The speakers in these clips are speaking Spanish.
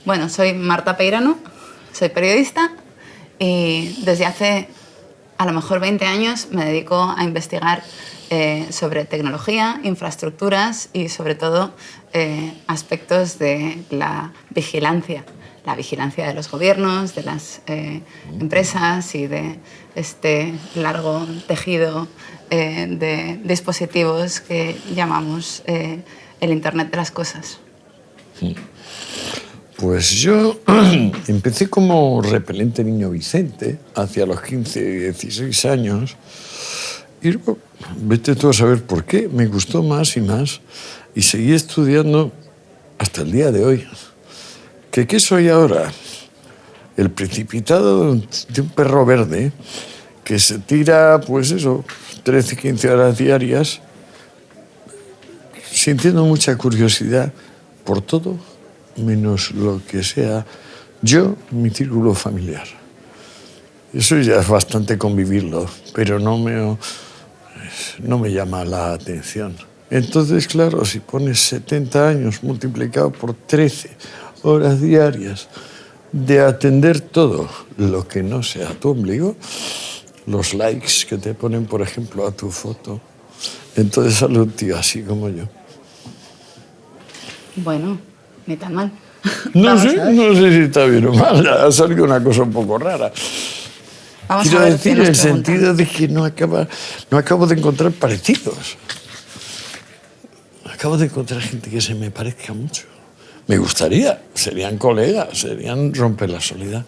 Bueno, soy Marta Peirano, soy periodista y desde hace a lo mejor 20 años me dedico a investigar sobre tecnología, infraestructuras y sobre todo aspectos de la vigilancia de los gobiernos, de las empresas y de este largo tejido de dispositivos que llamamos el Internet de las cosas. Sí. Pues yo empecé como repelente niño Vicente hacia los 15, 16 años y luego, vete tú a saber por qué, me gustó más y más y seguí estudiando hasta el día de hoy. ¿Qué soy ahora? El precipitado de un perro verde que se tira, pues eso, 13, 15 horas diarias sintiendo mucha curiosidad por todo menos lo que sea yo, mi círculo familiar. Eso ya es bastante convivirlo, pero no me llama la atención. Entonces, claro, si pones 70 años multiplicado por 13 horas diarias de atender todo lo que no sea tu ombligo, los likes que te ponen, por ejemplo, a tu foto, entonces sale un tío así como yo. Bueno, ni tan mal. No sé si está bien o mal, ha salido una cosa un poco rara. Quiero decir, en el sentido de que no acabo de encontrar parecidos. Acabo de encontrar gente que se me parezca mucho. Me gustaría, serían colegas, serían romper la soledad.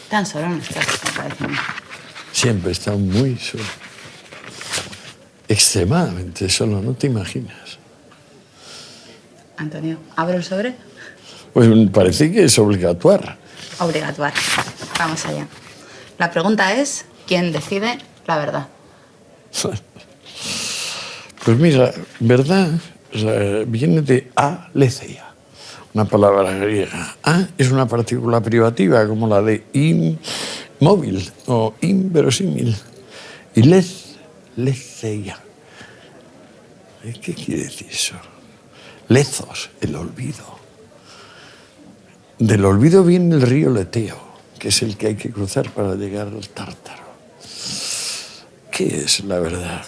Tan solo no estás, me parece. Siempre he estado muy solo. Extremadamente solo, no te imaginas. Antonio, ¿abro el sobre? Pues parece que es obligatorio. Obligatorio. Vamos allá. La pregunta es, ¿quién decide la verdad? Pues mira, verdad viene de aletheia, una palabra griega. A es una partícula privativa, como la de inmóvil o inverosímil. Y letheia. ¿Qué quiere decir eso? Lethos, el olvido. Del olvido viene el río Leteo, que es el que hay que cruzar para llegar al Tártaro. ¿Qué es la verdad?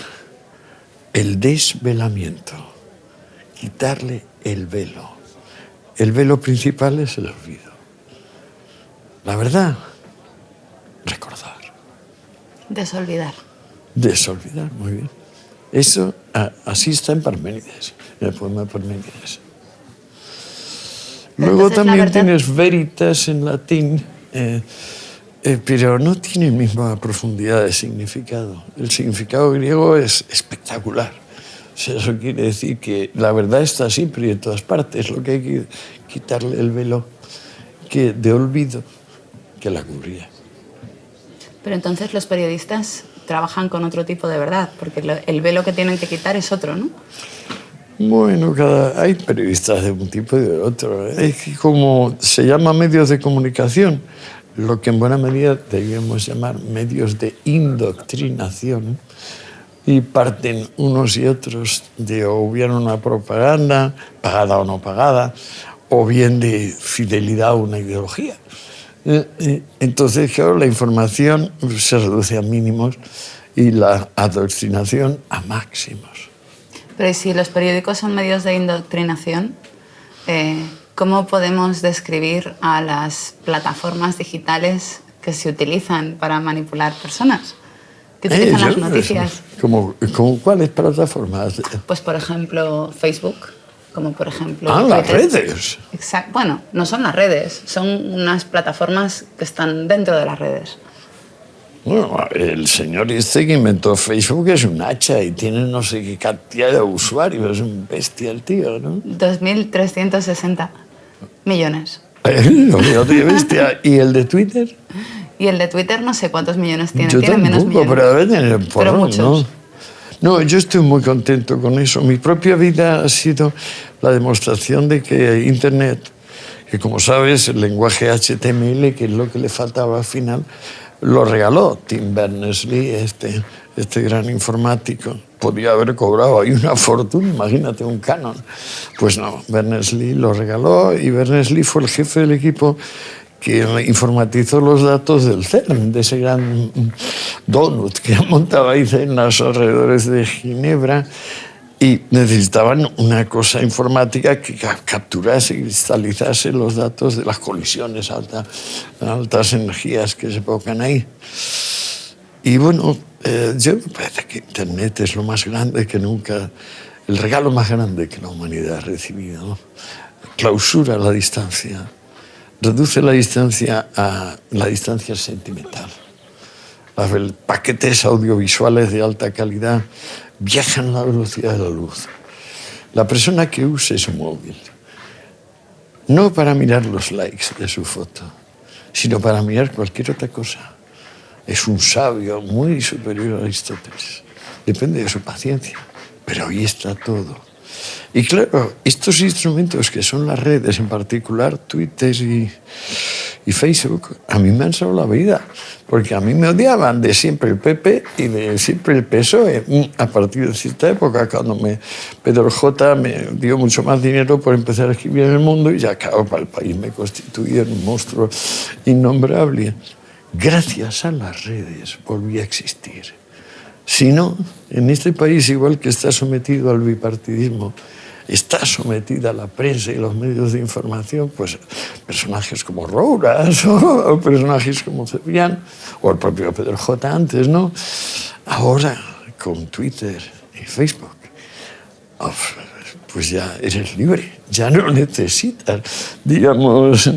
El desvelamiento, quitarle el velo. El velo principal es el olvido. La verdad, recordar. Desolvidar. Desolvidar, muy bien. Eso, así está en Parménides, en el poema de Parménides. Luego también tienes veritas en latín, pero no tiene la misma profundidad de significado. El significado griego es espectacular. O sea, eso quiere decir que la verdad está siempre y en todas partes. Lo que hay que quitarle el velo de olvido que la cubría. Pero entonces los periodistas trabajan con otro tipo de verdad, porque el velo que tienen que quitar es otro, ¿no? Bueno, hay periodistas de un tipo y de otro. Es que como se llama medios de comunicación, lo que en buena medida debíamos llamar medios de indoctrinación, y parten unos y otros de o bien una propaganda, pagada o no pagada, o bien de fidelidad a una ideología. Entonces, claro, la información se reduce a mínimos y la adoctrinación a máximos. Pero si los periódicos son medios de indoctrinación, ¿cómo podemos describir a las plataformas digitales que se utilizan para manipular personas? ¿Que utilizan las noticias? ¿Cómo cuáles plataformas? Pues, por ejemplo, Facebook, como por ejemplo... las redes. Exacto. Bueno, no son las redes, son unas plataformas que están dentro de las redes. Bueno, el señor este que inventó Facebook es un hacha y tiene no sé qué cantidad de usuarios, es un bestia el tío, ¿no? 2.360 millones. Bestia. ¿Y el de Twitter? Y el de Twitter no sé cuántos millones tiene. Tiene menos millones. Pero debe tener un porrón, muchos. No, yo estoy muy contento con eso. Mi propia vida ha sido la demostración de que Internet, que como sabes, el lenguaje HTML, que es lo que le faltaba al final, lo regaló Tim Berners-Lee, este gran informático. Podía haber cobrado ahí una fortuna, imagínate un canon. Pues no, Berners-Lee lo regaló y Berners-Lee fue el jefe del equipo que informatizó los datos del CERN, de ese gran donut que montaba ahí en los alrededores de Ginebra, y necesitaban una cosa informática que capturase y cristalizase los datos de las colisiones altas energías que se provocan ahí. Y bueno, yo me parece que Internet es lo más grande que nunca, el regalo más grande que la humanidad ha recibido, ¿no? Clausura la distancia, reduce la distancia a la distancia sentimental. Los paquetes audiovisuales de alta calidad viajan a la velocidad de la luz. La persona que use su móvil, no para mirar los likes de su foto, sino para mirar cualquier otra cosa, es un sabio muy superior a Aristóteles. Depende de su paciencia, pero ahí está todo. Y claro, estos instrumentos que son las redes, en particular Twitter y Facebook, a mí me han salvado la vida, porque a mí me odiaban de siempre el PP y de siempre el PSOE. A partir de cierta época, cuando Pedro J. me dio mucho más dinero por empezar a escribir en El Mundo, y ya, claro, para el país me constituía en un monstruo innombrable. Gracias a las redes volví a existir. Si no, en este país, igual que está sometido al bipartidismo, está sometida a la prensa y los medios de información, pues personajes como Rouras o personajes como Cebrián o el propio Pedro J. antes, ¿no? Ahora, con Twitter y Facebook, pues ya eres libre, ya no necesitas, digamos,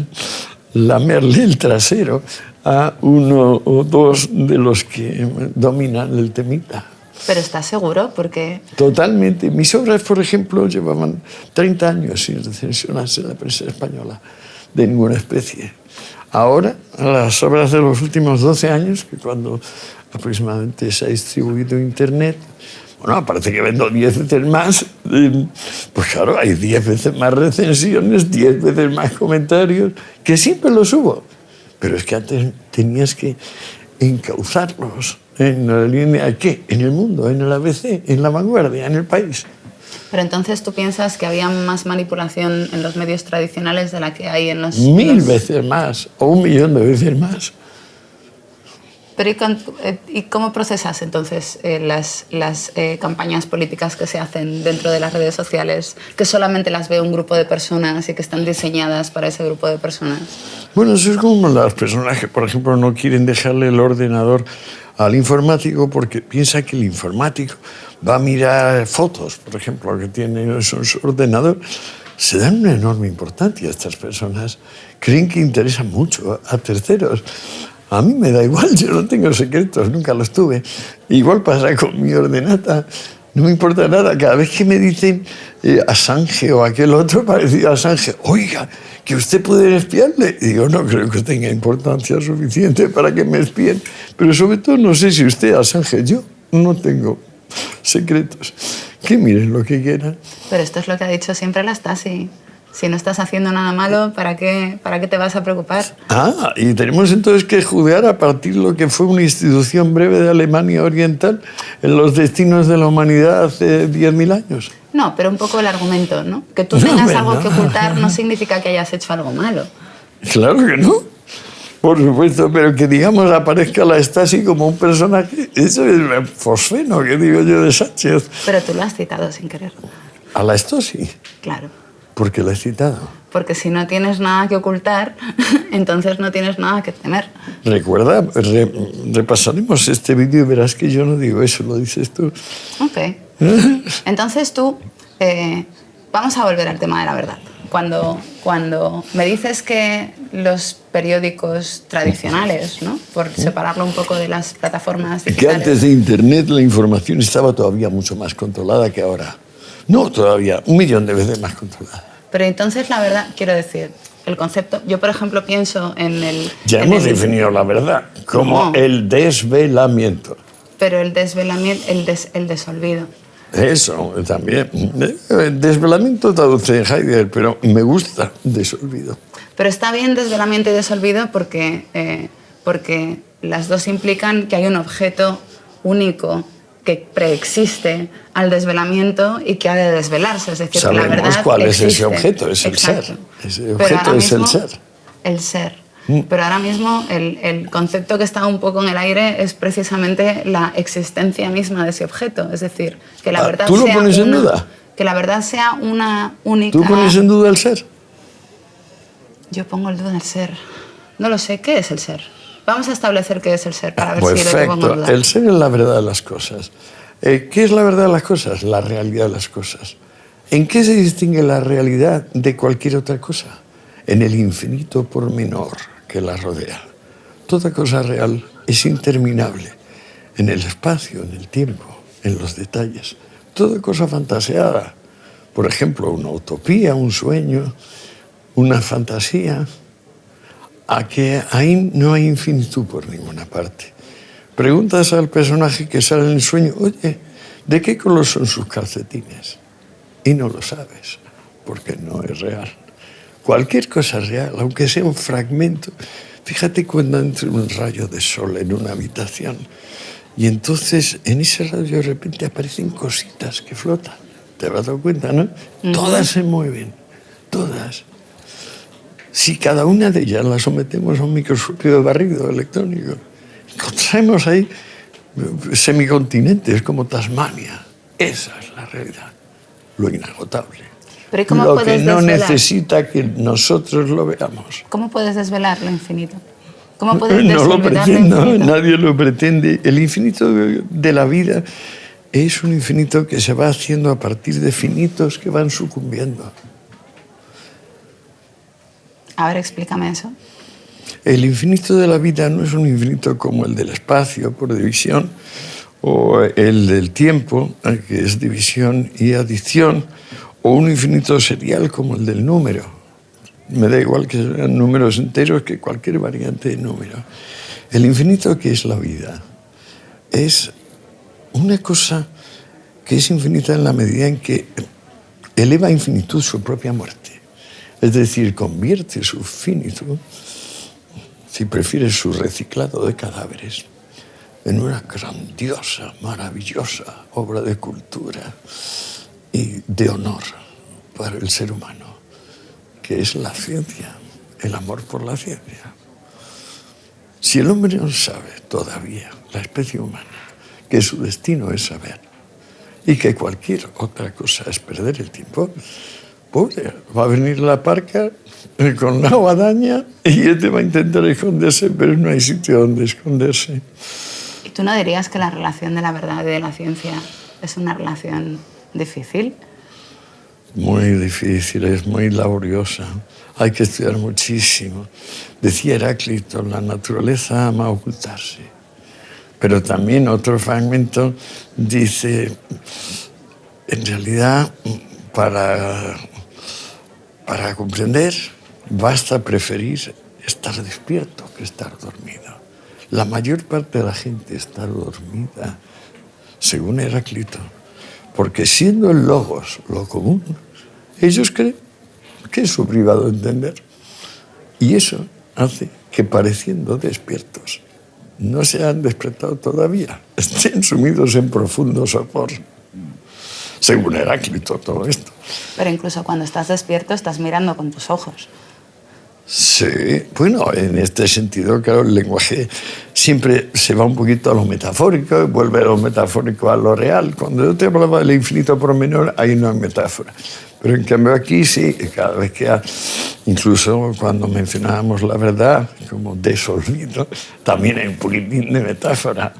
lamerle el trasero a uno o dos de los que dominan el temita. ¿Pero estás seguro? Porque... Totalmente. Mis obras, por ejemplo, llevaban 30 años sin recensionarse en la prensa española de ninguna especie. Ahora, las obras de los últimos 12 años, que cuando aproximadamente se ha distribuido Internet, bueno, parece que vendo 10 veces más, pues claro, hay 10 veces más recensiones, 10 veces más comentarios, que siempre los hubo. Pero es que antes tenías que encauzarlos en la línea, ¿qué? En El Mundo, en el ABC, en La Vanguardia, en El País. Pero entonces tú piensas que había más manipulación en los medios tradicionales de la que hay en los... 1000 veces más, o 1.000.000 de veces más. Pero ¿y cómo procesas entonces las campañas políticas que se hacen dentro de las redes sociales, que solamente las ve un grupo de personas y que están diseñadas para ese grupo de personas? Bueno, eso es como las personas que, por ejemplo, no quieren dejarle el ordenador al informático porque piensa que el informático va a mirar fotos, por ejemplo, que tiene en su ordenador. Se dan una enorme importancia a estas personas. Creen que interesan mucho a terceros. A mí me da igual, yo no tengo secretos, nunca los tuve. Igual pasa con mi ordenata, no me importa nada. Cada vez que me dicen Assange o aquel otro parecido a Assange, oiga, que usted puede espiarle. Y digo, no creo que tenga importancia suficiente para que me espíen. Pero sobre todo no sé si usted, Assange, yo no tengo secretos. Que miren lo que quieran. Pero esto es lo que ha dicho siempre la Stasi. Si no estás haciendo nada malo, ¿para qué te vas a preocupar? Ah, y tenemos entonces que juzgar a partir de lo que fue una institución breve de Alemania Oriental en los destinos de la humanidad hace 10.000 años. No, pero un poco el argumento, ¿no? Que tú tengas algo que ocultar no significa que hayas hecho algo malo. Claro que no. Por supuesto, pero que, digamos, aparezca la Stasi como un personaje, eso es el fosfeno que digo yo de Sánchez. Pero tú lo has citado sin querer. ¿A la Stasi? Claro. ¿Por qué la he citado? Porque si no tienes nada que ocultar, entonces no tienes nada que temer. Recuerda, repasaremos este vídeo y verás que yo no digo eso, lo dices tú. Ok. Entonces tú, vamos a volver al tema de la verdad. Cuando me dices que los periódicos tradicionales, ¿no? Por separarlo un poco de las plataformas digitales... Que antes de Internet la información estaba todavía mucho más controlada que ahora. No, todavía, 1.000.000 de veces más controlada. Pero entonces la verdad, quiero decir, el concepto... Yo, por ejemplo, pienso en el... Ya hemos definido la verdad como el desvelamiento. Pero el desvelamiento, el desolvido. Eso, también. El desvelamiento traduce en Heidegger, pero me gusta desolvido. Pero está bien desvelamiento y desolvido porque porque las dos implican que hay un objeto único que preexiste al desvelamiento y que ha de desvelarse. Es decir, que la Sabemos verdad cuál existe. es ese objeto, es el Exacto. ser. Ese Pero objeto ahora es el mismo, ser. El ser. Pero ahora mismo el concepto que está un poco en el aire es precisamente la existencia misma de ese objeto. Es decir, que la verdad ¿Tú lo sea pones en duda? que la verdad sea una única... ¿Tú pones en duda el ser? Yo pongo el duda del ser. No lo sé. ¿Qué es el ser? Vamos a establecer qué es el ser para ver si lo pongo en Perfecto. duda. El ser es la verdad de las cosas. ¿Qué es la verdad de las cosas? La realidad de las cosas. ¿En qué se distingue la realidad de cualquier otra cosa? En el infinito pormenor que la rodea. Toda cosa real es interminable. En el espacio, en el tiempo, en los detalles. Toda cosa fantaseada. Por ejemplo, una utopía, un sueño, una fantasía. A que ahí no hay infinitud por ninguna parte. Preguntas al personaje que sale en el sueño, oye, ¿de qué color son sus calcetines? Y no lo sabes, porque no es real. Cualquier cosa real, aunque sea un fragmento. Fíjate cuando entra un rayo de sol en una habitación y entonces en ese rayo de repente aparecen cositas que flotan. ¿Te has dado cuenta, no? Todas se mueven, todas. Si cada una de ellas la sometemos a un microscopio de barrido electrónico, encontramos ahí semicontinentes como Tasmania. Esa es la realidad, lo inagotable. Pero ¿y cómo lo que puedes no desvelar? Necesita que nosotros lo veamos. ¿Cómo puedes desvelar lo infinito? ¿Cómo puedes No lo desolvidar lo pretendo, infinito? nadie lo pretende. El infinito de la vida es un infinito que se va haciendo a partir de finitos que van sucumbiendo. A ver, explícame eso. El infinito de la vida no es un infinito como el del espacio, por división, o el del tiempo, que es división y adición, o un infinito serial como el del número. Me da igual que sean números enteros que cualquier variante de número. El infinito que es la vida es una cosa que es infinita en la medida en que eleva a infinitud su propia muerte. Es decir, convierte su finitud, si prefieres su reciclado de cadáveres, en una grandiosa, maravillosa obra de cultura y de honor para el ser humano, que es la ciencia, el amor por la ciencia. Si el hombre no sabe todavía, la especie humana, que su destino es saber y que cualquier otra cosa es perder el tiempo, pobre, va a venir la parca con la guadaña y este va a intentar esconderse, pero no hay sitio donde esconderse. ¿Y tú no dirías que la relación de la verdad y de la ciencia es una relación difícil? Muy difícil, es muy laboriosa. Hay que estudiar muchísimo. Decía Heráclito, la naturaleza ama ocultarse. Pero también otro fragmento dice, en realidad, para comprender, basta preferir estar despierto que estar dormido. La mayor parte de la gente está dormida, según Heráclito, porque siendo el logos lo común, ellos creen que es su privado entender. Y eso hace que, pareciendo despiertos, no se han despertado todavía, estén sumidos en profundo sopor. Según Heráclito, todo esto. Pero incluso cuando estás despierto, estás mirando con tus ojos. Sí, bueno, en este sentido, claro, el lenguaje siempre se va un poquito a lo metafórico y vuelve a lo metafórico a lo real. Cuando yo te hablaba del infinito pormenor, ahí no hay metáfora. Pero en cambio aquí sí, cada vez que, incluso cuando mencionábamos la verdad, como desolvido, también hay un poquitín de metáfora.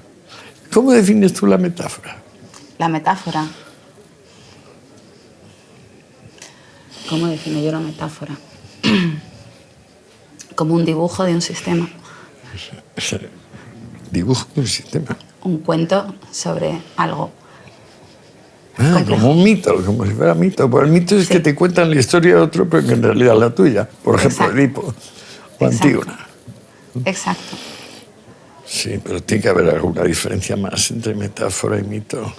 ¿Cómo defines tú la metáfora? La metáfora. ¿Cómo defino yo la metáfora? Como un dibujo de un sistema. Dibujo de un sistema. Un cuento sobre algo. Como un mito, como si fuera mito. Pues el mito es que te cuentan la historia de otro, pero que en realidad es la tuya. Por ejemplo, Edipo o Antígona. Exacto. Sí, pero tiene que haber alguna diferencia más entre metáfora y mito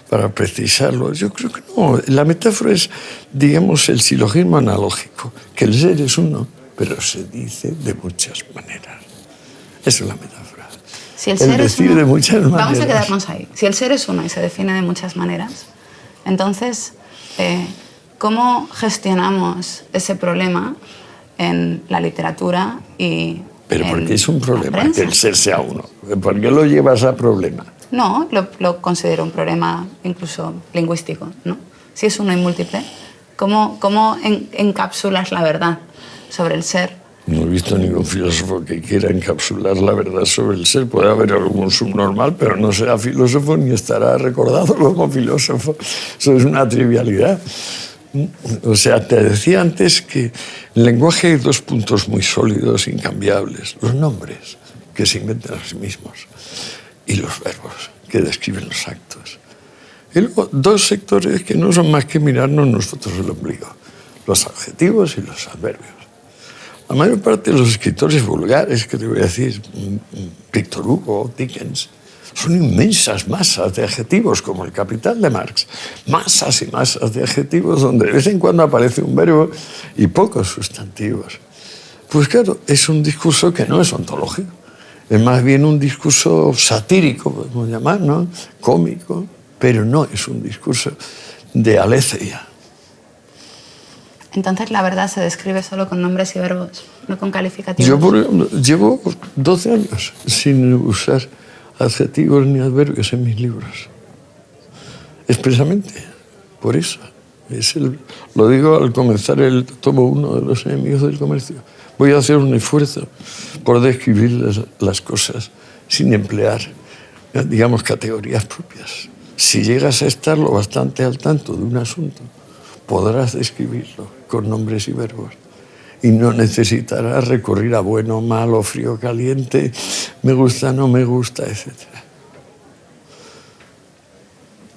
para precisarlo. Yo creo que no. La metáfora es, digamos, el silogismo analógico, que el ser es uno, pero se dice de muchas maneras. Eso es la metáfora. Si el ser es decir uno, de muchas maneras. vamos a quedarnos ahí. Si el ser es uno y se define de muchas maneras, entonces, ¿cómo gestionamos ese problema en la literatura y Pero ¿por en qué es un la problema prensa? que el ser sea uno? ¿Por qué lo llevas a problema? No, lo considero un problema incluso lingüístico, ¿no? Si es uno y múltiple, ¿cómo encapsulas la verdad sobre el ser? No he visto ningún filósofo que quiera encapsular la verdad sobre el ser. Puede haber algún subnormal, pero no será filósofo ni estará recordado como filósofo. Eso es una trivialidad. O sea, te decía antes que en el lenguaje hay dos puntos muy sólidos, incambiables. Los nombres, que se inventan a sí mismos, y los verbos, que describen los actos. Y luego dos sectores que no son más que mirarnos nosotros el ombligo, los adjetivos y los adverbios. La mayor parte de los escritores vulgares, que te voy a decir, Víctor Hugo, Dickens, son inmensas masas de adjetivos, como el Capital de Marx. Masas y masas de adjetivos donde de vez en cuando aparece un verbo y pocos sustantivos. Pues claro, es un discurso que no es ontológico. Es más bien un discurso satírico, podemos llamar, ¿no? Cómico, pero no es un discurso de aletheia. Entonces la verdad se describe solo con nombres y verbos, no con calificativos. Yo, por ejemplo, llevo 12 años sin usar adjetivos ni adverbios en mis libros. Expresamente, por eso. Lo digo al comenzar el tomo 1 de Los enemigos del comercio. Voy a hacer un esfuerzo por describir las cosas sin emplear, digamos, categorías propias. Si llegas a estar lo bastante al tanto de un asunto, podrás describirlo con nombres y verbos. Y no necesitarás recurrir a bueno, malo, frío, caliente, me gusta, no me gusta, etc.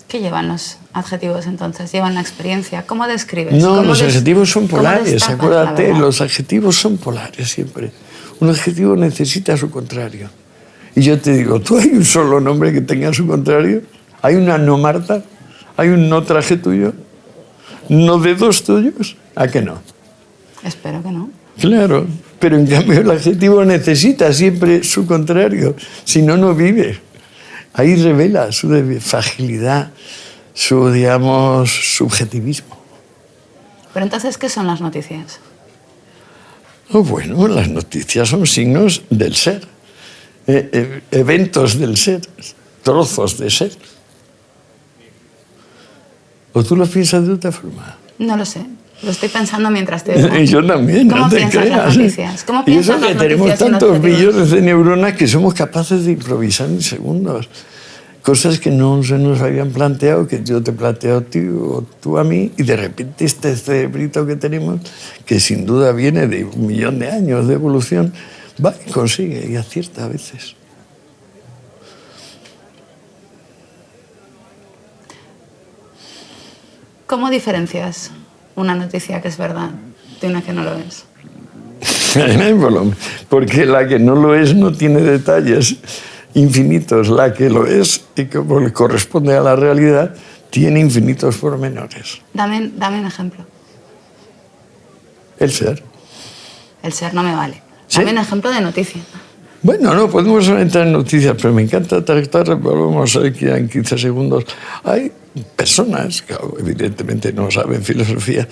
¿Qué llevan los adjetivos entonces? ¿Llevan la experiencia? ¿Cómo describes? No, los adjetivos son polares, acuérdate, los... los adjetivos son polares siempre. Un adjetivo necesita su contrario. Y yo te digo, ¿tú hay un solo nombre que tenga su contrario? ¿Hay una no Marta? ¿Hay un no traje tuyo? ¿No dedos tuyos? ¿A qué no? Espero que no. Claro, pero en cambio el adjetivo necesita siempre su contrario, si no, no vive. Ahí revela su fragilidad, su, digamos, subjetivismo. Pero entonces, ¿qué son las noticias? Oh, bueno, las noticias son signos del ser, eventos del ser, trozos de ser. ¿O tú lo piensas de otra forma? No lo sé. Lo estoy pensando mientras te digo. Y yo también, no te creas. ¿Cómo piensas las noticias? ¿Cómo Y piensas eso que las tenemos noticias tantos billones de neuronas que somos capaces de improvisar en segundos. Cosas que no se nos habían planteado, que yo te planteo a ti o tú a mí, y de repente este cerebrito que tenemos, que sin duda viene de 1 millón de años de evolución, va y consigue y acierta a veces. ¿Cómo diferencias una noticia que es verdad de una que no lo es? Porque la que no lo es no tiene detalles infinitos. La que lo es, y como le corresponde a la realidad, tiene infinitos pormenores. Dame un ejemplo. El ser. El ser no me vale. ¿Sí? Dame un ejemplo de noticia. Bueno, no, podemos entrar en noticias, pero me encanta tratar, volvemos aquí en 15 segundos. Hay personas que evidentemente no saben filosofía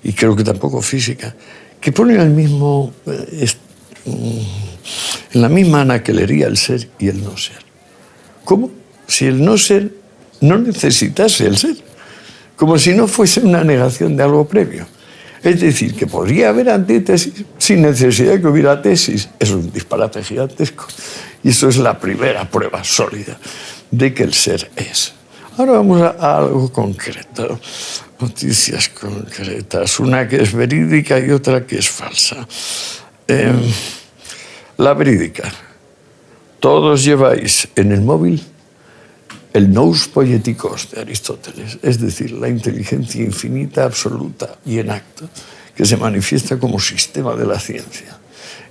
y creo que tampoco física, que ponen en la misma anaquelería el ser y el no ser. ¿Cómo? Si el no ser no necesitase el ser. Como si no fuese una negación de algo previo. Es decir, que podría haber antítesis sin necesidad de que hubiera tesis. Es un disparate gigantesco. Y eso es la primera prueba sólida de que el ser es. Ahora vamos a algo concreto. Noticias concretas. Una que es verídica y otra que es falsa. La verídica. Todos lleváis en el móvil el nous poietikos de Aristóteles, es decir, la inteligencia infinita, absoluta y en acto, que se manifiesta como sistema de la ciencia.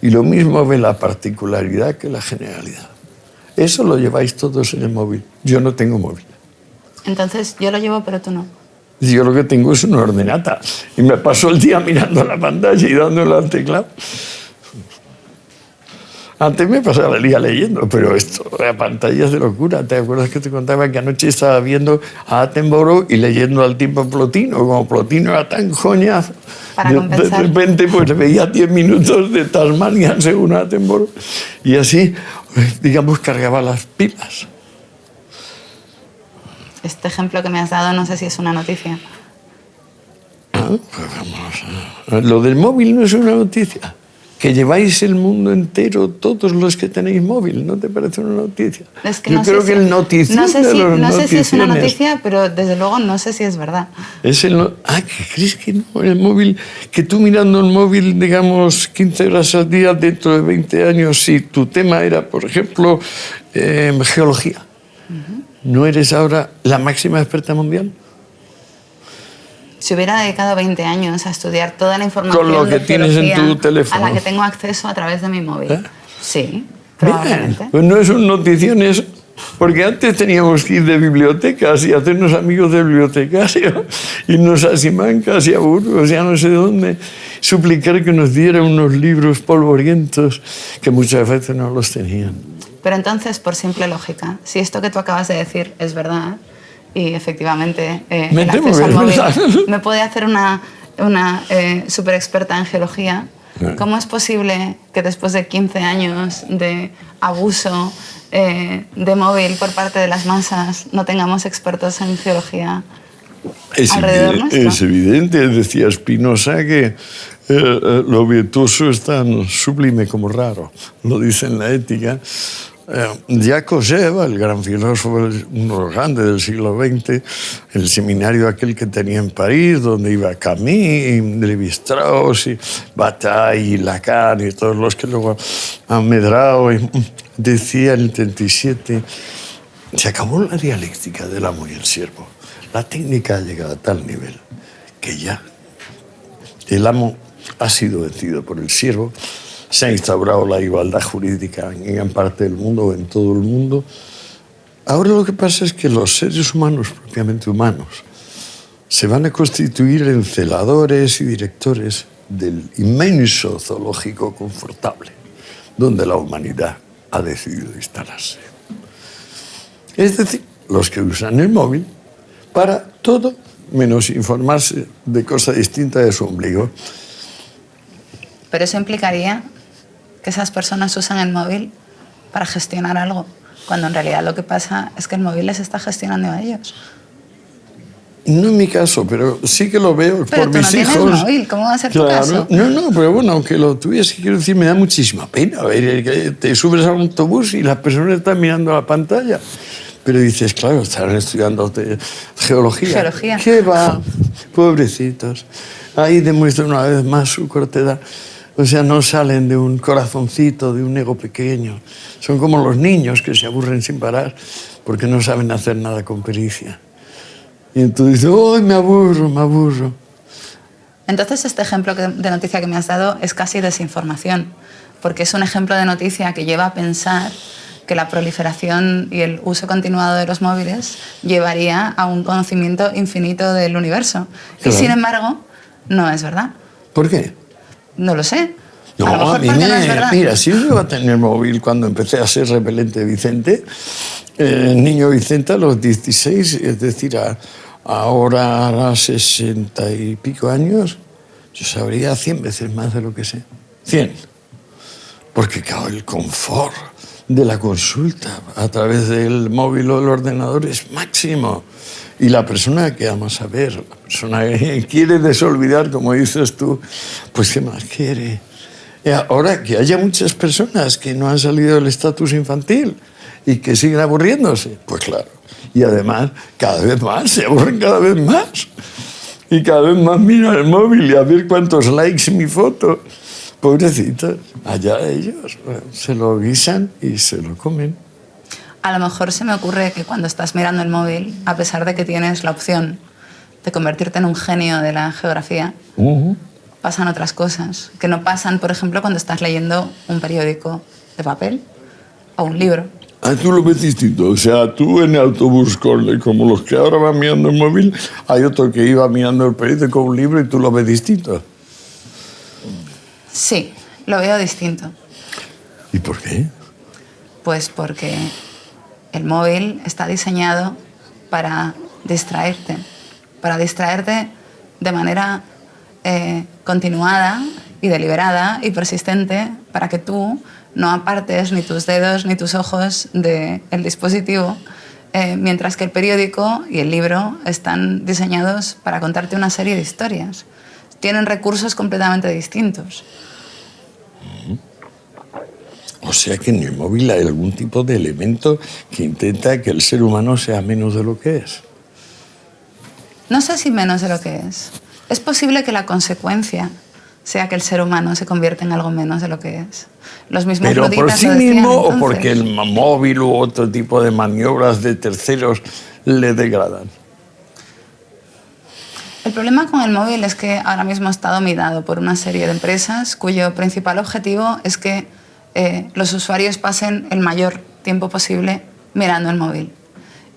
Y lo mismo ve la particularidad que la generalidad. Eso lo lleváis todos en el móvil. Yo no tengo móvil. Entonces, yo lo llevo, pero tú no. Yo lo que tengo es una ordenata y me paso el día mirando la pantalla y dándole al teclado. Antes me pasaba el día leyendo, pero esto, la pantalla es de locura. ¿Te acuerdas que te contaba que anoche estaba viendo a Attenborough y leyendo al tiempo Plotino? Como Plotino era tan coñazo, Para compensar. de repente pues veía 10 minutos de Tasmania según Attenborough y así, digamos, cargaba las pilas. Este ejemplo que me has dado no sé si es una noticia. Pues vamos lo del móvil no es una noticia. Que lleváis el mundo entero, todos los que tenéis móvil, ¿no te parece una noticia? Es que Yo creo que el notición no sé de los no sé si es una noticiones noticia, pero desde luego no sé si es verdad. es ¿qué crees que no? El móvil, que tú mirando el móvil, digamos, 15 horas al día, dentro de 20 años, si tu tema era, por ejemplo, geología, ¿no eres ahora la máxima experta mundial? Si hubiera dedicado 20 años a estudiar toda la información Con lo que de tienes en geología tu teléfono. a la que tengo acceso a través de mi móvil. ¿Eh? Sí, Bien, probablemente. pues no es una notición eso. Porque antes teníamos que ir de bibliotecas y hacernos amigos de bibliotecarios, irnos a Simancas y a Burgos, ya no sé dónde, suplicar que nos dieran unos libros polvorientos que muchas veces no los tenían. Pero entonces, por simple lógica, si esto que tú acabas de decir es verdad, y efectivamente Me el temo acceso al que es móvil verdad. me puede hacer una súper experta en geología, ¿cómo es posible que después de 15 años de abuso de móvil por parte de las masas no tengamos expertos en geología alrededor nuestro? Es evidente, decía Spinoza, que lo virtuoso es tan sublime como raro, lo dice en la ética. Jacques Ellul, el gran filósofo, uno de los grandes del siglo XX, el seminario aquel que tenía en París, donde iba Camus, y Lévi-Strauss, y Bataille, y Lacan, y todos los que luego han medrado, y decía en el 37, se acabó la dialéctica del amo y el siervo. La técnica ha llegado a tal nivel que ya el amo ha sido vencido por el siervo. Se ha instaurado la igualdad jurídica en gran parte del mundo o en todo el mundo. Ahora lo que pasa es que los seres humanos, propiamente humanos, se van a constituir en celadores y directores del inmenso zoológico confortable, donde la humanidad ha decidido instalarse. Es decir, los que usan el móvil para todo menos informarse de cosa distinta de su ombligo. Pero eso implicaría que esas personas usan el móvil para gestionar algo, cuando en realidad lo que pasa es que el móvil les está gestionando a ellos. No en mi caso, pero sí que lo veo pero por tú mis no hijos. Tienes móvil, ¿cómo va a ser Claro, tu caso? No, pero bueno, aunque lo tuviese, quiero decir, me da muchísima pena ver que te subes a un autobús y las personas están mirando la pantalla. Pero dices, claro, estarán estudiando geología. Geología. ¿Qué va? Pobrecitos. Ahí demuestra una vez más su cortedad. O sea, no salen de un corazoncito, de un ego pequeño. Son como los niños que se aburren sin parar porque no saben hacer nada con pericia. Y entonces dices, ¡ay, me aburro! Entonces, este ejemplo de noticia que me has dado es casi desinformación, porque es un ejemplo de noticia que lleva a pensar que la proliferación y el uso continuado de los móviles llevaría a un conocimiento infinito del universo. Claro. Y sin embargo, no es verdad. ¿Por qué? No lo sé. No, a lo mejor porque no es verdad. mira, si yo iba a tener móvil cuando empecé a ser repelente Vicente, el niño Vicente a los 16, es decir, ahora a 60 y pico años, yo sabría 100 veces más de lo que sé. 100. Porque, claro, el confort de la consulta a través del móvil o del ordenador es máximo. Y la persona que ama saber, la persona que quiere desolvidar, como dices tú, pues ¿qué más quiere? Y ahora, que haya muchas personas que no han salido del estatus infantil y que siguen aburriéndose, pues claro. Y además, cada vez más, se aburren cada vez más. Y cada vez más miran el móvil y a ver cuántos likes mi foto. Pobrecitos, allá ellos se lo guisan y se lo comen. A lo mejor se me ocurre que cuando estás mirando el móvil, a pesar de que tienes la opción de convertirte en un genio de la geografía, pasan otras cosas que no pasan, por ejemplo, cuando estás leyendo un periódico de papel o un libro. Ah, tú lo ves distinto. O sea, tú en el autobús, como los que ahora van mirando el móvil, hay otro que iba mirando el periódico, un libro, y tú lo ves distinto. Sí, lo veo distinto. ¿Y por qué? Pues porque el móvil está diseñado para distraerte de manera continuada y deliberada y persistente para que tú no apartes ni tus dedos ni tus ojos del dispositivo, mientras que el periódico y el libro están diseñados para contarte una serie de historias. Tienen recursos completamente distintos. O sea que en el móvil hay algún tipo de elemento que intenta que el ser humano sea menos de lo que es. No sé si menos de lo que es. Es posible que la consecuencia sea que el ser humano se convierta en algo menos de lo que es. Los mismos ¿Pero por luditas sí lo decían, mismo entonces. o porque el móvil u otro tipo de maniobras de terceros le degradan? El problema con el móvil es que ahora mismo está dominado por una serie de empresas cuyo principal objetivo es que los usuarios pasen el mayor tiempo posible mirando el móvil.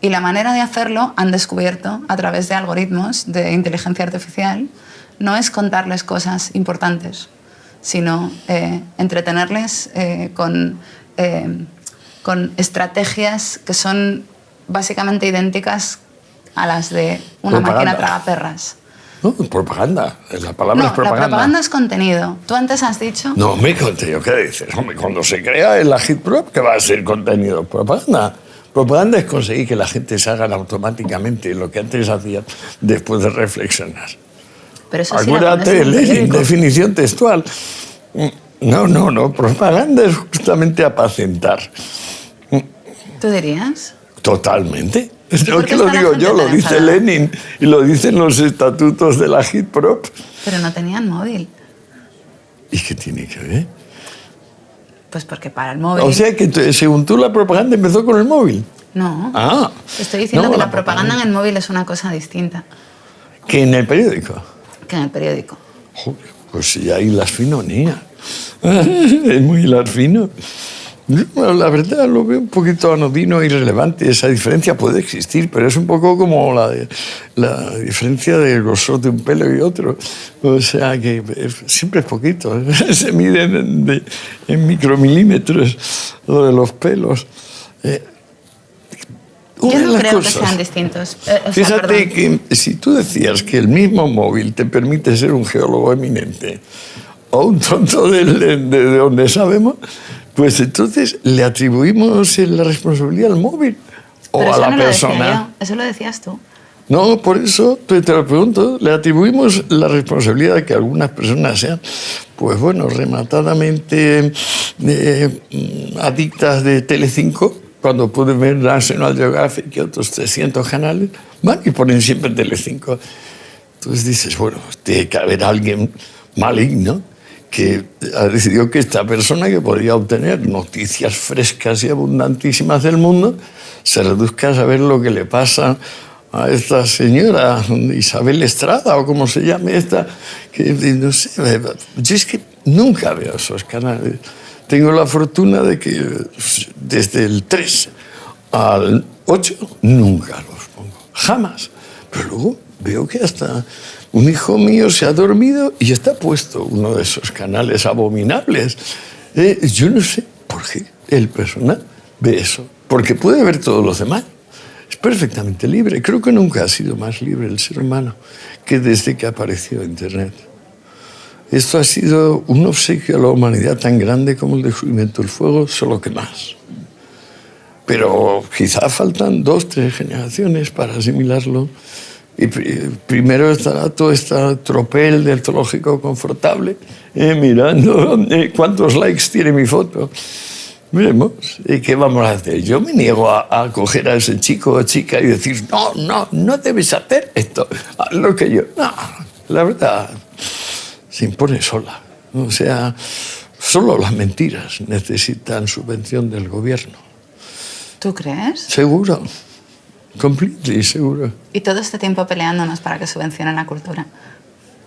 Y la manera de hacerlo, han descubierto a través de algoritmos de inteligencia artificial, no es contarles cosas importantes, sino entretenerles con estrategias que son básicamente idénticas a las de una máquina tragaperras. No, propaganda. La palabra es propaganda. La propaganda es contenido. Tú antes has dicho... No, me contenido. ¿Qué dices? Hombre, cuando se crea el agitprop, ¿qué va a ser contenido? Propaganda. Propaganda es conseguir que la gente se haga automáticamente lo que antes hacía después de reflexionar. Pero eso Acuérdate, Lenin, definición textual. No. Propaganda es justamente apacentar. ¿Tú dirías? Totalmente. No que está lo la digo gente yo, lo tan dice enfadada? Lenin y lo dicen los estatutos de la agitprop. Pero no tenían móvil. ¿Y qué tiene que ver? Pues porque para el móvil... O sea que según tú la propaganda empezó con el móvil. No. Ah. Te estoy diciendo No, que la propaganda en el móvil es una cosa distinta Que en el periódico. que en el periódico. Joder, pues sí, hay las finonías. Es muy hilar fino. Bueno, la verdad lo veo un poquito anodino e irrelevante. Esa diferencia puede existir, pero es un poco como la diferencia del grosor de un pelo y otro. O sea que siempre es poquito. Se mide en micromilímetros lo de los pelos. Yo no creo que sean distintos. Fíjate que si tú decías que el mismo móvil te permite ser un geólogo eminente o un tonto de donde sabemos, pues entonces le atribuimos la responsabilidad al móvil o Pero a eso la no lo decía persona. yo, eso lo decías tú. No, por eso te lo pregunto, le atribuimos la responsabilidad de que algunas personas sean, pues bueno, rematadamente adictas de Telecinco, cuando pueden ver National Geographic y otros 300 canales, van y ponen siempre Telecinco. Entonces dices, bueno, tiene que haber alguien maligno que ha decidido que esta persona que podría obtener noticias frescas y abundantísimas del mundo se reduzca a saber lo que le pasa a esta señora Isabel Estrada o como se llame esta, que no sé, yo es que nunca veo esos canales. Tengo la fortuna de que desde el 3 al 8 nunca los pongo, jamás. Pero luego veo que hasta un hijo mío se ha dormido y está puesto uno de esos canales abominables. Yo no sé por qué el personal ve eso, porque puede ver todos los demás. Es perfectamente libre. Creo que nunca ha sido más libre el ser humano que desde que apareció Internet. Esto ha sido un obsequio a la humanidad tan grande como el descubrimiento del fuego, solo que más. Pero quizá faltan 2 o 3 generaciones para asimilarlo. Y primero estará todo este tropel del zoológico confortable, mirando cuántos likes tiene mi foto. Veremos. ¿Y qué vamos a hacer? Yo me niego a coger a ese chico o chica y decir, no debes hacer esto, haz lo que yo. No, la verdad se impone sola. O sea, solo las mentiras necesitan subvención del gobierno. ¿Tú crees? Seguro. Completely seguro. Y todo este tiempo peleándonos para que subvencionen la cultura.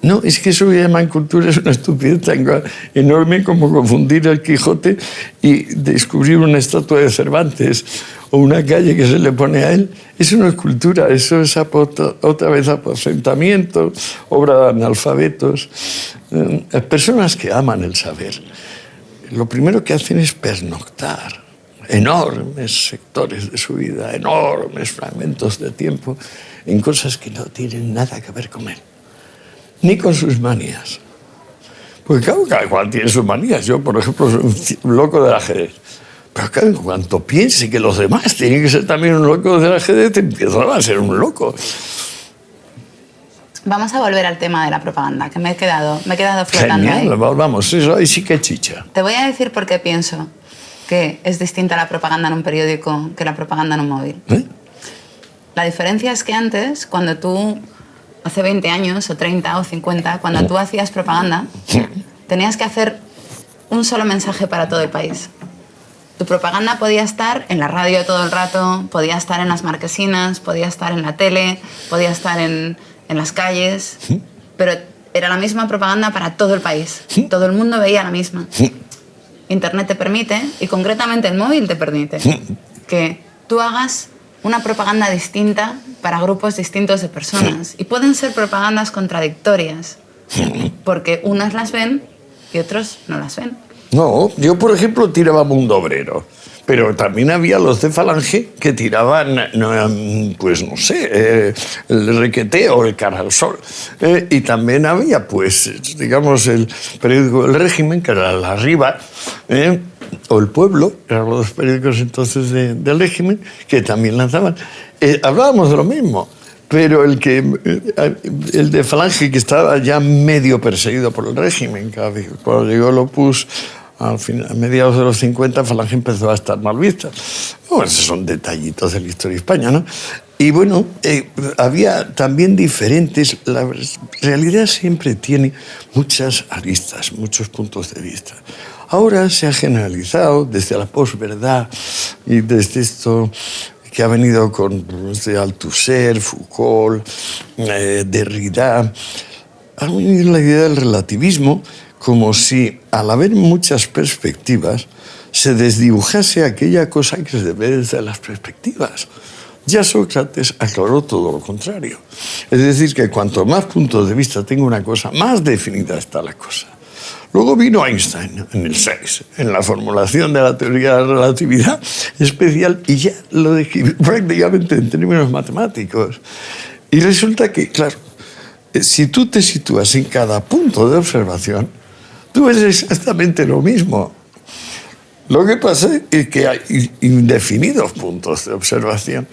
No, es que eso que llaman cultura es una estupidez tan enorme como confundir el Quijote y descubrir una estatua de Cervantes o una calle que se le pone a él. Eso no es cultura, eso es otra vez aposentamiento, obra de analfabetos, personas que aman el saber. lo primero que hacen es pernoctar enormes sectores de su vida, enormes fragmentos de tiempo, en cosas que no tienen nada que ver con él, ni con sus manías. Porque claro, cada cual tiene sus manías. Yo, por ejemplo, soy un loco del ajedrez. Pero claro, en cuanto piense que los demás tienen que ser también un loco del ajedrez, empiezo a ser un loco. Vamos a volver al tema de la propaganda, que me he quedado flotando. Genial, ahí. vamos, eso ahí sí que chicha. Te voy a decir por qué pienso que es distinta la propaganda en un periódico que la propaganda en un móvil. La diferencia es que antes, cuando tú, hace 20 años, o 30 o 50, cuando tú hacías propaganda, tenías que hacer un solo mensaje para todo el país. Tu propaganda podía estar en la radio todo el rato, podía estar en las marquesinas, podía estar en la tele, podía estar en las calles, pero era la misma propaganda para todo el país. Todo el mundo veía la misma. Internet te permite, y concretamente el móvil te permite, que tú hagas una propaganda distinta para grupos distintos de personas. Y pueden ser propagandas contradictorias, porque unas las ven y otros no las ven. No, yo, por ejemplo, tiraba Mundo Obrero. Pero también había los de Falange que tiraban, pues no sé, el Requeteo, el Cara al Sol. Y también había, pues, digamos, el periódico El Régimen, que era La Riva, o El Pueblo, eran los periódicos entonces del Régimen, que también lanzaban. Hablábamos de lo mismo, pero el de Falange, que estaba ya medio perseguido por el Régimen, cuando llegó el Opus, a mediados de los 50, Falange empezó a estar mal vista. Bueno, esos son detallitos de la historia de España, ¿no? Y bueno, había también diferentes... La realidad siempre tiene muchas aristas, muchos puntos de vista. Ahora se ha generalizado desde la posverdad y desde esto que ha venido con Althusser, Foucault, Derrida. Ha venido la idea del relativismo, como si, al haber muchas perspectivas, se desdibujase aquella cosa que se ve desde las perspectivas. Ya Sócrates aclaró todo lo contrario. Es decir, que cuanto más puntos de vista tenga una cosa, más definida está la cosa. Luego vino Einstein en el 6, en la formulación de la teoría de la relatividad especial, y ya lo describió prácticamente en términos matemáticos. Y resulta que, claro, si tú te sitúas en cada punto de observación, tú ves exactamente lo mismo. Lo que pasa es que hay indefinidos puntos de observación.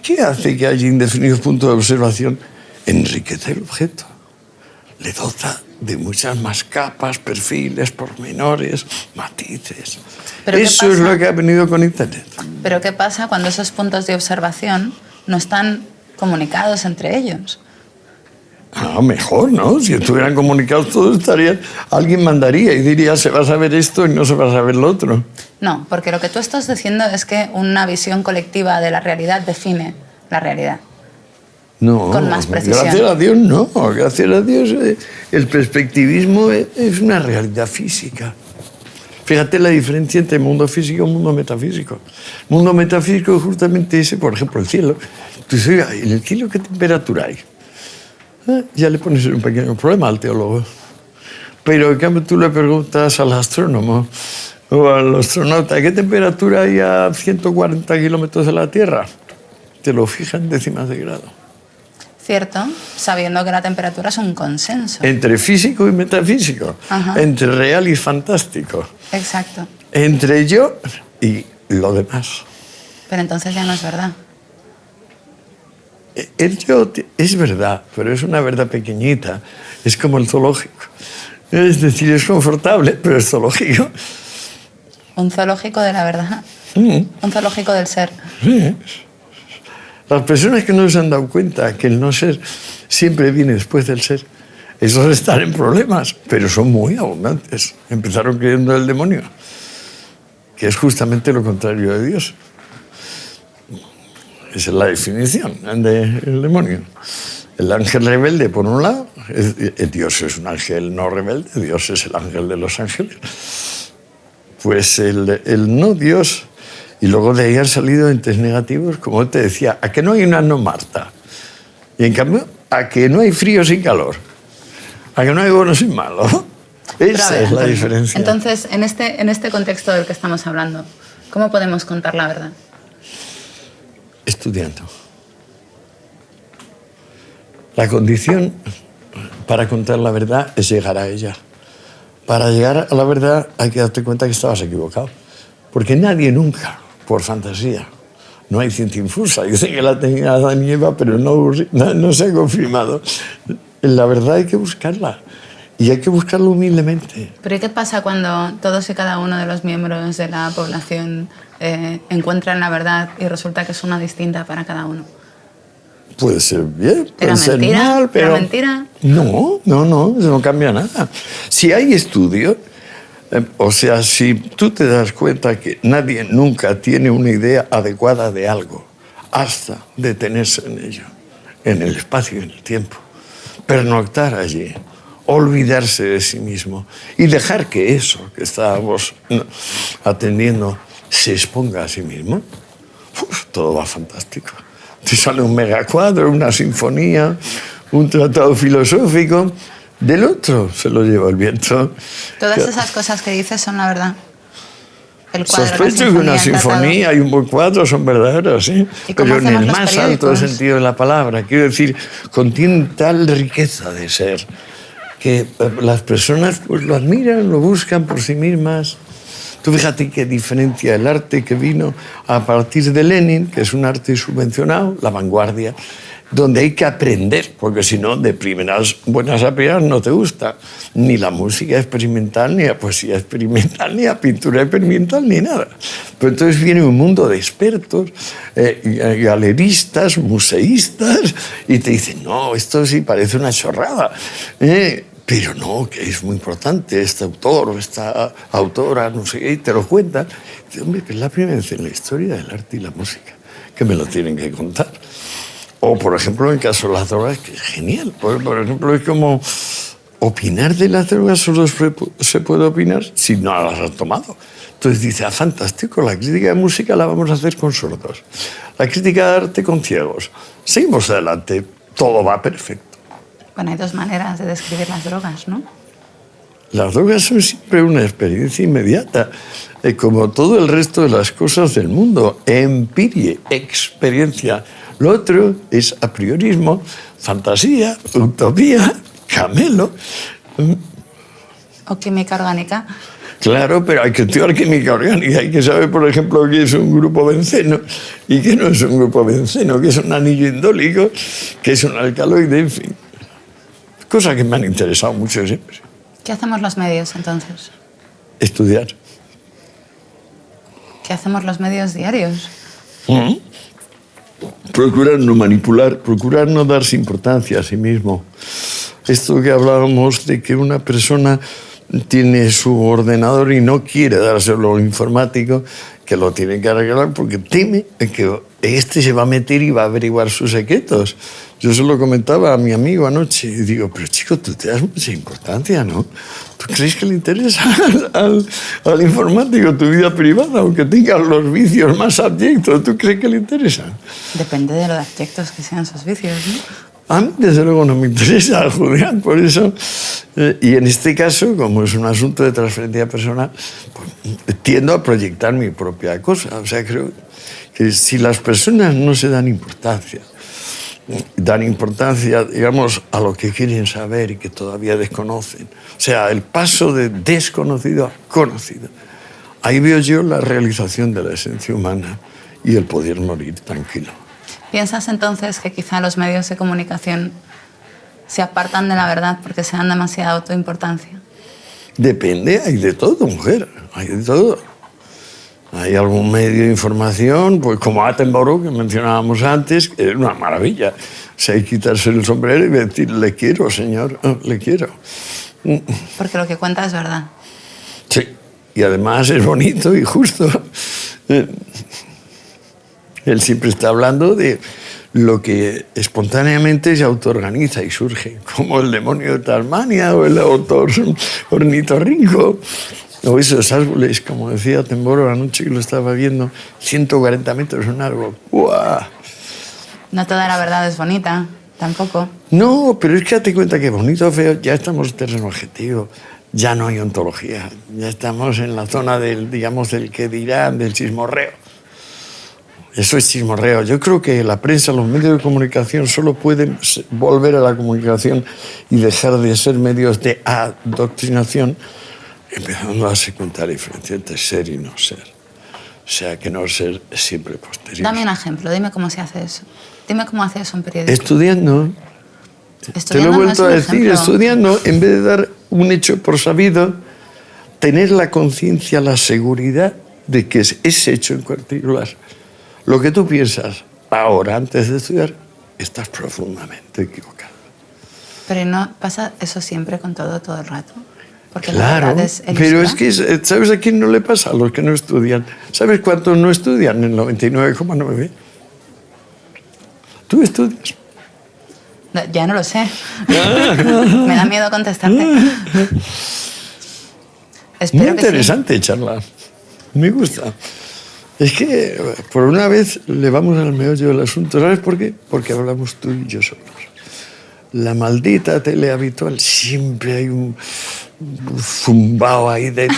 ¿Qué hace que haya indefinidos puntos de observación? Enriquece el objeto. Le dota de muchas más capas, perfiles, pormenores, matices. Eso es lo que ha venido con Internet. Pero ¿qué pasa cuando esos puntos de observación no están comunicados entre ellos? Mejor, ¿no? Si estuvieran comunicados todos estarían... Alguien mandaría y diría, se va a saber esto y no se va a saber lo otro. No, porque lo que tú estás diciendo es que una visión colectiva de la realidad define la realidad. No, con más precisión. Gracias a Dios no. Gracias a Dios el perspectivismo es una realidad física. Fíjate la diferencia entre mundo físico y mundo metafísico. Mundo metafísico es justamente ese, por ejemplo, el cielo. Tú dices, oiga, ¿en el cielo qué temperatura hay? Ya le pones un pequeño problema al teólogo. Pero en cambio tú le preguntas al astrónomo o al astronauta ¿qué temperatura hay a 140 kilómetros de la Tierra? Te lo fijan décimas de grado. Cierto, sabiendo que la temperatura es un consenso. Entre físico y metafísico. Ajá. Entre real y fantástico. Exacto. Entre yo y lo demás. Pero entonces ya no es verdad. El yo es verdad, pero es una verdad pequeñita. Es como el zoológico. Es decir, es confortable, pero es zoológico. Un zoológico de la verdad. Un zoológico del ser. Sí. Las personas que no se han dado cuenta que el no ser siempre viene después del ser, esos están en problemas, pero son muy abundantes. Empezaron creyendo en el demonio, que es justamente lo contrario de Dios. Esa es la definición del demonio. El ángel rebelde, por un lado, Dios es un ángel no rebelde, Dios es el ángel de los ángeles. Pues el no Dios, y luego de ahí han salido entes negativos, como te decía, a que no hay una no Marta, y en cambio, a que no hay frío sin calor, a que no hay bueno sin malo. Pero a Esa ver, es la Antonio, diferencia. Entonces, en este contexto del que estamos hablando, ¿cómo podemos contar la verdad? Estudiando. La condición para contar la verdad es llegar a ella. Para llegar a la verdad hay que darte cuenta que estabas equivocado. Porque nadie nunca, por fantasía, no hay ciencia infusa. Yo sé que la tenía Adán y Eva, pero no se ha confirmado. La verdad hay que buscarla. Y hay que buscarla humildemente. Pero ¿y qué pasa cuando todos y cada uno de los miembros de la población encuentran la verdad y resulta que es una distinta para cada uno? Puede ser bien, puede ¿Era ser mentira? mal, pero... ¿Era mentira? No, eso no cambia nada. Si hay estudio, o sea, si tú te das cuenta que nadie nunca tiene una idea adecuada de algo, hasta detenerse en ello, en el espacio y en el tiempo, pernoctar allí, olvidarse de sí mismo y dejar que eso que estábamos atendiendo se exponga a sí mismo, todo va fantástico. Te sale un megacuadro, una sinfonía, un tratado filosófico. Del otro se lo lleva el viento. Todas esas cosas que dices son la verdad. El cuadro, Sospecho que una sinfonía y un buen cuadro son verdaderos, ¿sí? Pero en el más alto sentido de la palabra. Quiero decir, contienen tal riqueza de ser que las personas pues, lo admiran, lo buscan por sí mismas. Tú fíjate qué diferencia el arte que vino a partir de Lenin, que es un arte subvencionado, la vanguardia, donde hay que aprender, porque si no, de primeras buenas a primeras no te gusta ni la música experimental, ni la poesía experimental, ni la pintura experimental, ni nada. Pero entonces viene un mundo de expertos, galeristas, museístas, y te dicen, no, esto sí parece una chorrada. Pero no, que es muy importante, este autor o esta autora, no sé qué, y te lo cuentan. Dice, hombre, que es la primera vez en la historia del arte y la música que me lo tienen que contar. O, por ejemplo, en el caso de las drogas, que es genial. Por ejemplo, es como opinar de las drogas solo se puede opinar si no las has tomado. Entonces dice, fantástico, la crítica de música la vamos a hacer con sordos. La crítica de arte con ciegos. Seguimos adelante, todo va perfecto. Bueno, hay dos maneras de describir las drogas, ¿no? Las drogas son siempre una experiencia inmediata, como todo el resto de las cosas del mundo. Empirie, experiencia. Lo otro es apriorismo, fantasía, utopía, camelo. O química orgánica. Claro, pero hay que estudiar química orgánica. Hay que saber, por ejemplo, qué es un grupo benceno y qué no es un grupo benceno, qué es un anillo indólico, qué es un alcaloide, en fin. Cosas que me han interesado mucho siempre. ¿Qué hacemos los medios, entonces? Estudiar. ¿Qué hacemos los medios diarios? Procurar no manipular, procurar no darse importancia a sí mismo. Esto que hablábamos de que una persona tiene su ordenador y no quiere dárselo al informático, que lo tiene que arreglar porque teme que este se va a meter y va a averiguar sus secretos. Yo se lo comentaba a mi amigo anoche y digo, pero chico, tú te das mucha importancia, ¿no? ¿Tú crees que le interesa al informático tu vida privada, aunque tenga los vicios más abyectos? ¿Tú crees que le interesan? Depende de lo de abyectos que sean sus vicios, ¿no? A mí, desde luego, no me interesa, Julián, por eso. Y en este caso, como es un asunto de transferencia personal, pues, tiendo a proyectar mi propia cosa. O sea, creo que si las personas no se dan importancia, digamos, a lo que quieren saber y que todavía desconocen, o sea, el paso de desconocido a conocido, ahí veo yo la realización de la esencia humana y el poder morir tranquilo. ¿Piensas entonces que quizá los medios de comunicación se apartan de la verdad porque se dan demasiada autoimportancia? Depende, hay de todo, mujer, hay de todo. Hay algún medio de información, pues como Attenborough, que mencionábamos antes, que es una maravilla. O sea, hay que quitarse el sombrero y decir, le quiero, señor, le quiero. Porque lo que cuenta es verdad. Sí, y además es bonito y justo. Él siempre está hablando de lo que espontáneamente se autoorganiza y surge, como el demonio de Tasmania o el autor ornitorrinco, o esos árboles, como decía Attenborough anoche que lo estaba viendo, 140 metros un árbol. ¡Uah! No toda la verdad es bonita, tampoco. No, pero es que date cuenta que bonito o feo, ya estamos en terreno objetivo. ya no hay ontología. Ya estamos en la zona del, digamos, del que dirán, del chismorreo. Eso es chismorreo. Yo creo que la prensa, los medios de comunicación solo pueden volver a la comunicación y dejar de ser medios de adoctrinación, empezando a darse cuenta de la diferencia entre ser y no ser. O sea, que no ser es siempre posterior. Dame un ejemplo, dime cómo se hace eso. Dime cómo hace eso un periodista. Estudiando. Te lo he vuelto a decir, estudiando, en vez de dar un hecho por sabido, tener la conciencia, la seguridad de que ese hecho en particular, lo que tú piensas ahora, antes de estudiar, estás profundamente equivocado. Pero no pasa eso siempre con todo el rato. Porque claro, la verdad es pero es que, ¿sabes a quién no le pasa? A los que no estudian. ¿Sabes cuántos no estudian? El 99,9. ¿Tú estudias? No, ya no lo sé. Me da miedo contestarte. Muy interesante charla. Me gusta. Es que por una vez le vamos al meollo del asunto. ¿Sabes por qué? Porque hablamos tú y yo solos. La maldita tele habitual, siempre hay un zumbao ahí de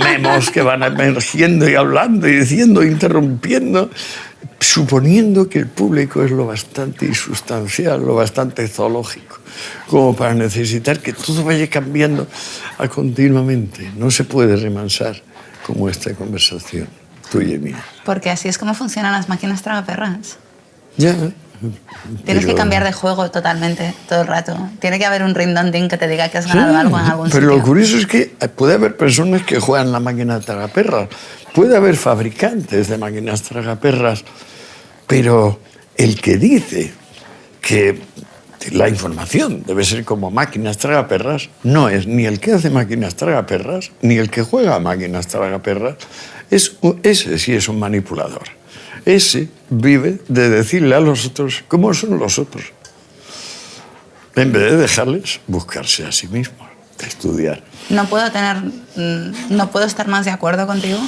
memos que van emergiendo y hablando y diciendo, interrumpiendo, suponiendo que el público es lo bastante insustancial, lo bastante zoológico, como para necesitar que todo vaya cambiando continuamente. No se puede remansar como esta conversación tuya y mía. Porque así es como funcionan las máquinas tragaperras. Ya. Tienes que cambiar de juego totalmente, todo el rato. Tiene que haber un ring-dong-ding que te diga que has ganado algo en algún sitio. Pero lo curioso es que puede haber personas que juegan la máquina tragaperras. Puede haber fabricantes de máquinas tragaperras. Pero el que dice que la información debe ser como máquinas tragaperras no es ni el que hace máquinas tragaperras ni el que juega a máquinas tragaperras. Ese sí es un manipulador. Ese vive de decirle a los otros cómo son los otros, en vez de dejarles buscarse a sí mismos, de estudiar. No puedo estar más de acuerdo contigo.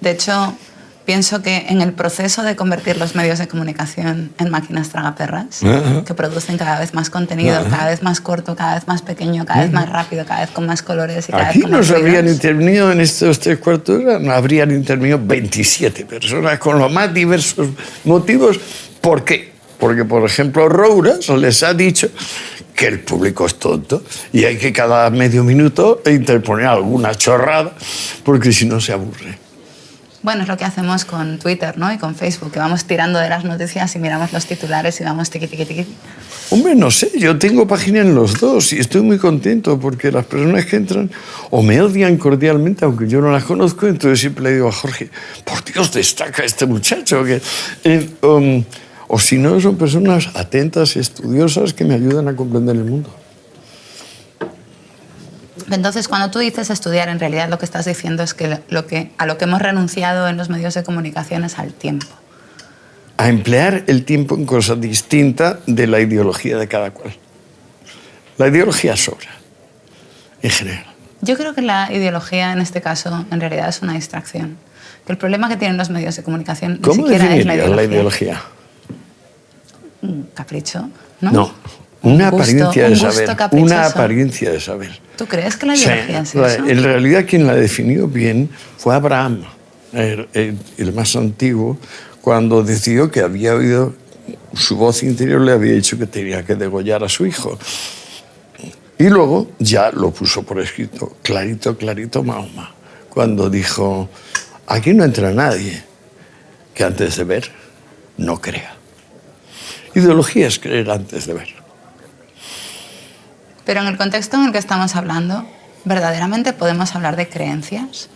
De hecho, pienso que en el proceso de convertir los medios de comunicación en máquinas tragaperras, que producen cada vez más contenido, cada vez más corto, cada vez más pequeño, cada vez más rápido, cada vez con más colores y cada Aquí vez con más nos habrían ruidos. intervenido en estos 3/4 de hora, no habrían intervenido 27 personas con los más diversos motivos. ¿Por qué? Porque, por ejemplo, Rouras les ha dicho que el público es tonto y hay que cada medio minuto interponer alguna chorrada, porque si no se aburre. Bueno, es lo que hacemos con Twitter, ¿no? Y con Facebook, que vamos tirando de las noticias y miramos los titulares y vamos tiqui, tiqui, tiqui. Hombre, no sé, yo tengo página en los dos y estoy muy contento porque las personas que entran o me odian cordialmente, aunque yo no las conozco, entonces siempre le digo a Jorge, por Dios, destaca este muchacho. O si no, son personas atentas, estudiosas, que me ayudan a comprender el mundo. Entonces, cuando tú dices estudiar, en realidad lo que estás diciendo es que a lo que hemos renunciado en los medios de comunicación es al tiempo. A emplear el tiempo en cosas distintas de la ideología de cada cual. La ideología sobra, en general. Yo creo que la ideología, en este caso, en realidad es una distracción. Que el problema que tienen los medios de comunicación ni siquiera es la ideología. Un capricho, ¿no? No. Una apariencia de saber. Una apariencia de saber. ¿Tú crees que la ideología es eso? En realidad, quien la definió bien fue Abraham, el más antiguo, cuando decidió que había oído, su voz interior le había dicho que tenía que degollar a su hijo. Y luego ya lo puso por escrito, clarito, clarito, Mahoma, cuando dijo: aquí no entra nadie que antes de ver no crea. Ideología es creer antes de ver. Pero en el contexto en el que estamos hablando, ¿verdaderamente podemos hablar de creencias?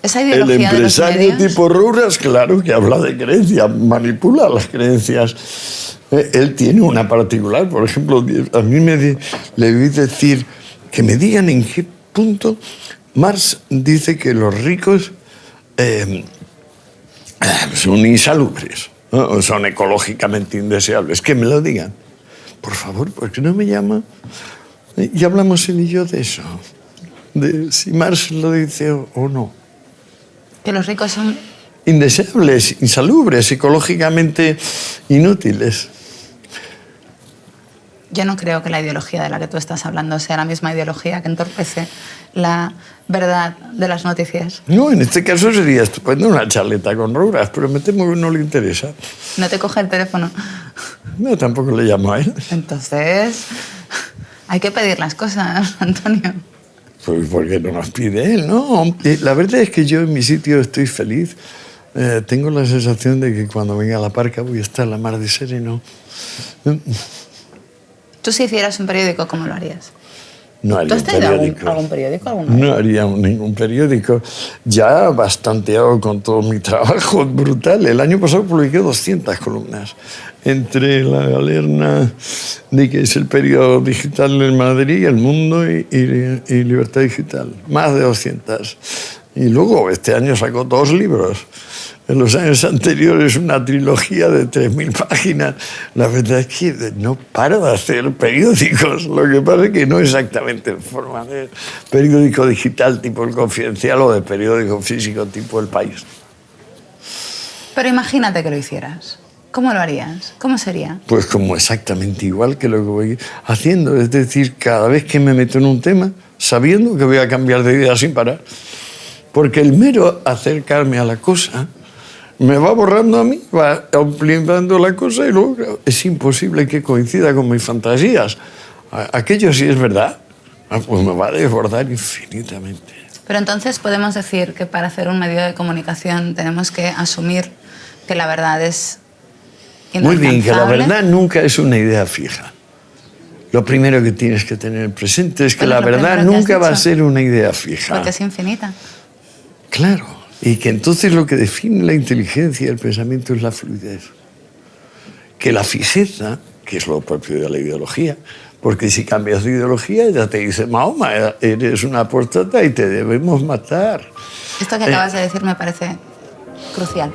Esa ideología el empresario de los medios, tipo Rouras, claro que habla de creencias, manipula las creencias. Él tiene una particular, por ejemplo, a mí le vi decir que me digan en qué punto Marx dice que los ricos son insalubres, ¿no? O son ecológicamente indeseables. Que me lo digan. Por favor, ¿por qué no me llama? Y hablamos él y yo de eso, de si Marx lo dice o no. que los ricos son... Indeseables, insalubres, ecológicamente inútiles. Yo no creo que la ideología de la que tú estás hablando sea la misma ideología que entorpece la verdad de las noticias. No, en este caso sería estupendo una charleta con Roures, pero me temo que no le interesa. No te coge el teléfono. No, tampoco le llamo a él. Entonces, hay que pedir las cosas, Antonio. Pues porque no nos pide él, ¿no? La verdad es que yo en mi sitio estoy feliz. Tengo la sensación de que cuando venga a la parca voy a estar la mar de sereno. Tú si hicieras un periódico, ¿cómo lo harías? No haría ¿Tú has un tenido periódico. algún periódico alguna vez? No haría ningún periódico. Ya bastante hago con todo mi trabajo, brutal. El año pasado publiqué 200 columnas. Entre La Galerna, de que es el periódico digital en Madrid, El Mundo y Libertad Digital. Más de 200. Y luego este año sacó 2 libros. En los años anteriores una trilogía de 3.000 páginas. La verdad es que no paro de hacer periódicos. Lo que pasa es que no exactamente en forma de periódico digital tipo El Confidencial o de periódico físico tipo El País. Pero imagínate que lo hicieras. ¿Cómo lo harías? ¿Cómo sería? Pues como exactamente igual que lo que voy haciendo. Es decir, cada vez que me meto en un tema, sabiendo que voy a cambiar de idea sin parar. Porque el mero acercarme a la cosa me va borrando a mí, va ampliando la cosa y luego es imposible que coincida con mis fantasías. Aquello sí es verdad, pues me va a desbordar infinitamente. Pero entonces podemos decir que para hacer un medio de comunicación tenemos que asumir que la verdad es Muy bien, que la inalcanzable. verdad nunca es una idea fija. Lo primero que tienes que tener presente es que Bueno, la lo verdad primero que has nunca va a dicho. ser una idea fija. Porque es infinita. Claro. Y que entonces lo que define la inteligencia y el pensamiento es la fluidez. Que la fijeza, que es lo propio de la ideología, porque si cambias de ideología ya te dice Mahoma, eres una apóstata y te debemos matar. Esto que acabas de decir me parece crucial.